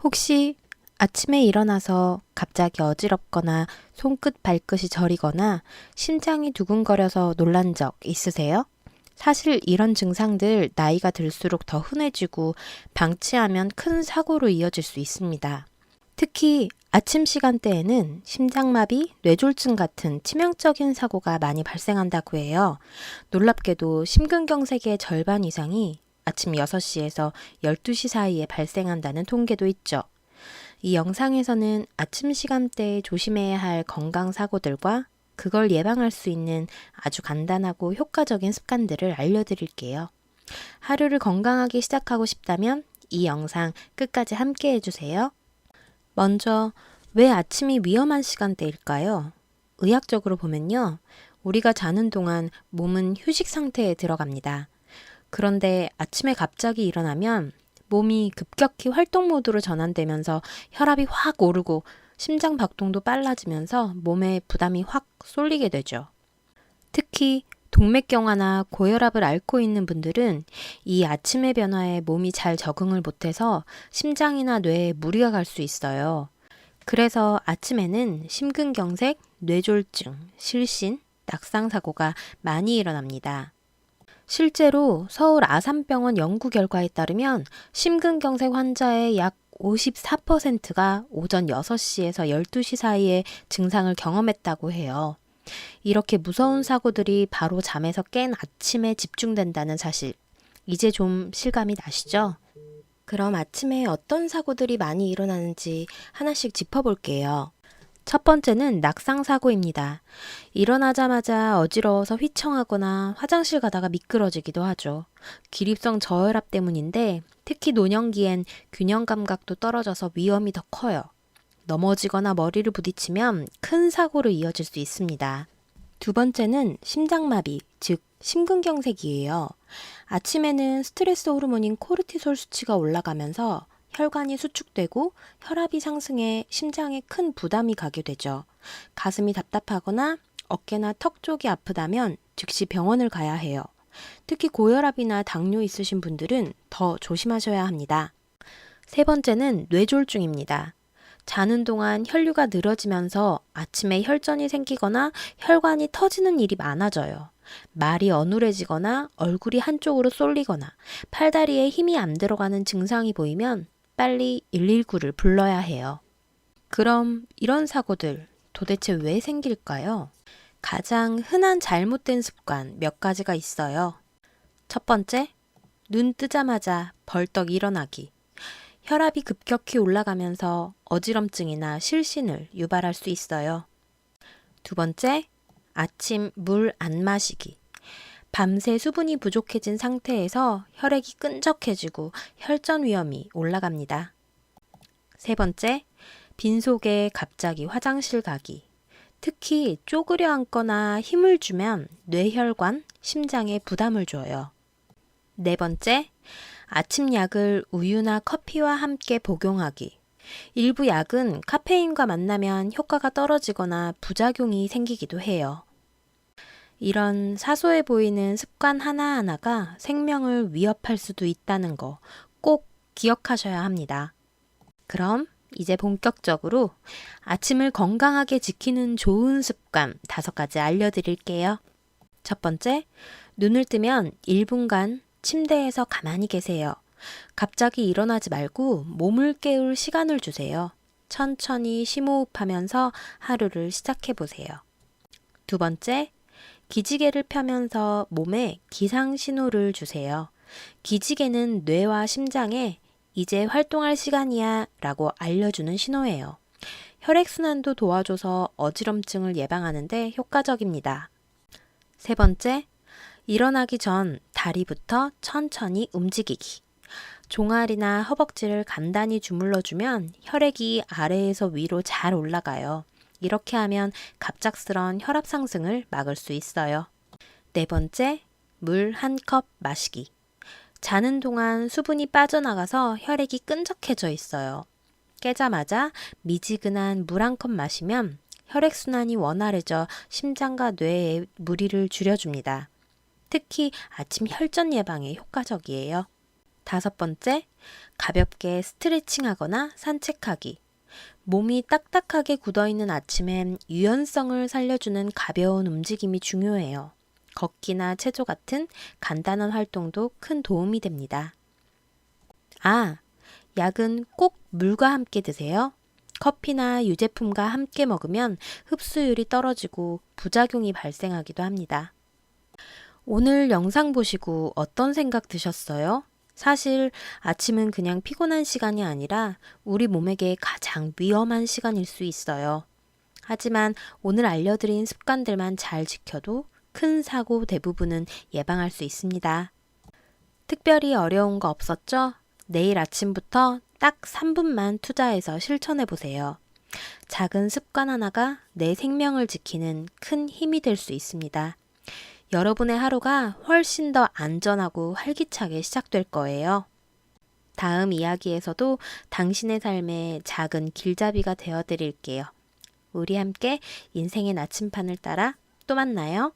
혹시 아침에 일어나서 갑자기 어지럽거나 손끝 발끝이 저리거나 심장이 두근거려서 놀란 적 있으세요? 사실 이런 증상들 나이가 들수록 더 흔해지고 방치하면 큰 사고로 이어질 수 있습니다. 특히 아침 시간대에는 심장마비, 뇌졸중 같은 치명적인 사고가 많이 발생한다고 해요. 놀랍게도 심근경색의 절반 이상이 아침 6시에서 12시 사이에 발생한다는 통계도 있죠. 이 영상에서는 아침 시간대에 조심해야 할 건강사고들과 그걸 예방할 수 있는 아주 간단하고 효과적인 습관들을 알려드릴게요. 하루를 건강하게 시작하고 싶다면 이 영상 끝까지 함께 해주세요. 먼저, 왜 아침이 위험한 시간대일까요? 의학적으로 보면요. 우리가 자는 동안 몸은 휴식 상태에 들어갑니다. 그런데 아침에 갑자기 일어나면 몸이 급격히 활동 모드로 전환되면서 혈압이 확 오르고 심장 박동도 빨라지면서 몸에 부담이 확 쏠리게 되죠. 특히 동맥경화나 고혈압을 앓고 있는 분들은 이 아침의 변화에 몸이 잘 적응을 못해서 심장이나 뇌에 무리가 갈 수 있어요. 그래서 아침에는 심근경색, 뇌졸중, 실신, 낙상사고가 많이 일어납니다. 실제로 서울 아산병원 연구 결과에 따르면 심근경색 환자의 약 54%가 오전 6시에서 12시 사이에 증상을 경험했다고 해요. 이렇게 무서운 사고들이 바로 잠에서 깬 아침에 집중된다는 사실, 이제 좀 실감이 나시죠? 그럼 아침에 어떤 사고들이 많이 일어나는지 하나씩 짚어볼게요. 첫 번째는 낙상사고입니다. 일어나자마자 어지러워서 휘청하거나 화장실 가다가 미끄러지기도 하죠. 기립성 저혈압 때문인데 특히 노년기엔 균형 감각도 떨어져서 위험이 더 커요. 넘어지거나 머리를 부딪히면 큰 사고로 이어질 수 있습니다. 두 번째는 심장마비, 즉 심근경색이에요. 아침에는 스트레스 호르몬인 코르티솔 수치가 올라가면서 혈관이 수축되고 혈압이 상승해 심장에 큰 부담이 가게 되죠. 가슴이 답답하거나 어깨나 턱 쪽이 아프다면 즉시 병원을 가야 해요. 특히 고혈압이나 당뇨 있으신 분들은 더 조심하셔야 합니다. 세 번째는 뇌졸중입니다. 자는 동안 혈류가 늘어지면서 아침에 혈전이 생기거나 혈관이 터지는 일이 많아져요. 말이 어눌해지거나 얼굴이 한쪽으로 쏠리거나 팔다리에 힘이 안 들어가는 증상이 보이면 빨리 119를 불러야 해요. 그럼 이런 사고들 도대체 왜 생길까요? 가장 흔한 잘못된 습관 몇 가지가 있어요. 첫 번째, 눈 뜨자마자 벌떡 일어나기. 혈압이 급격히 올라가면서 어지럼증이나 실신을 유발할 수 있어요. 두 번째, 아침 물 안 마시기. 밤새 수분이 부족해진 상태에서 혈액이 끈적해지고 혈전 위험이 올라갑니다. 세 번째, 빈속에 갑자기 화장실 가기. 특히 쪼그려 앉거나 힘을 주면 뇌혈관, 심장에 부담을 줘요. 네 번째, 아침 약을 우유나 커피와 함께 복용하기. 일부 약은 카페인과 만나면 효과가 떨어지거나 부작용이 생기기도 해요. 이런 사소해 보이는 습관 하나하나가 생명을 위협할 수도 있다는 거 꼭 기억하셔야 합니다. 그럼 이제 본격적으로 아침을 건강하게 지키는 좋은 습관 5가지 알려드릴게요. 첫 번째, 눈을 뜨면 1분간 침대에서 가만히 계세요. 갑자기 일어나지 말고 몸을 깨울 시간을 주세요. 천천히 심호흡하면서 하루를 시작해 보세요. 두 번째, 기지개를 펴면서 몸에 기상 신호를 주세요. 기지개는 뇌와 심장에 이제 활동할 시간이야 라고 알려주는 신호예요. 혈액순환도 도와줘서 어지럼증을 예방하는데 효과적입니다. 세 번째, 일어나기 전 다리부터 천천히 움직이기. 종아리나 허벅지를 간단히 주물러주면 혈액이 아래에서 위로 잘 올라가요. 이렇게 하면 갑작스런 혈압 상승을 막을 수 있어요. 네 번째, 물 1컵 마시기. 자는 동안 수분이 빠져나가서 혈액이 끈적해져 있어요. 깨자마자 미지근한 물 1컵 마시면 혈액순환이 원활해져 심장과 뇌에 무리를 줄여줍니다. 특히 아침 혈전 예방에 효과적이에요. 5번째, 가볍게 스트레칭하거나 산책하기. 몸이 딱딱하게 굳어있는 아침엔 유연성을 살려주는 가벼운 움직임이 중요해요. 걷기나 체조 같은 간단한 활동도 큰 도움이 됩니다. 약은 꼭 물과 함께 드세요. 커피나 유제품과 함께 먹으면 흡수율이 떨어지고 부작용이 발생하기도 합니다. 오늘 영상 보시고 어떤 생각 드셨어요? 사실 아침은 그냥 피곤한 시간이 아니라 우리 몸에게 가장 위험한 시간일 수 있어요. 하지만 오늘 알려드린 습관들만 잘 지켜도 큰 사고 대부분은 예방할 수 있습니다. 특별히 어려운 거 없었죠? 내일 아침부터 딱 3분만 투자해서 실천해 보세요. 작은 습관 하나가 내 생명을 지키는 큰 힘이 될 수 있습니다. 여러분의 하루가 훨씬 더 안전하고 활기차게 시작될 거예요. 다음 이야기에서도 당신의 삶에 작은 길잡이가 되어 드릴게요. 우리 함께 인생의 나침판을 따라 또 만나요.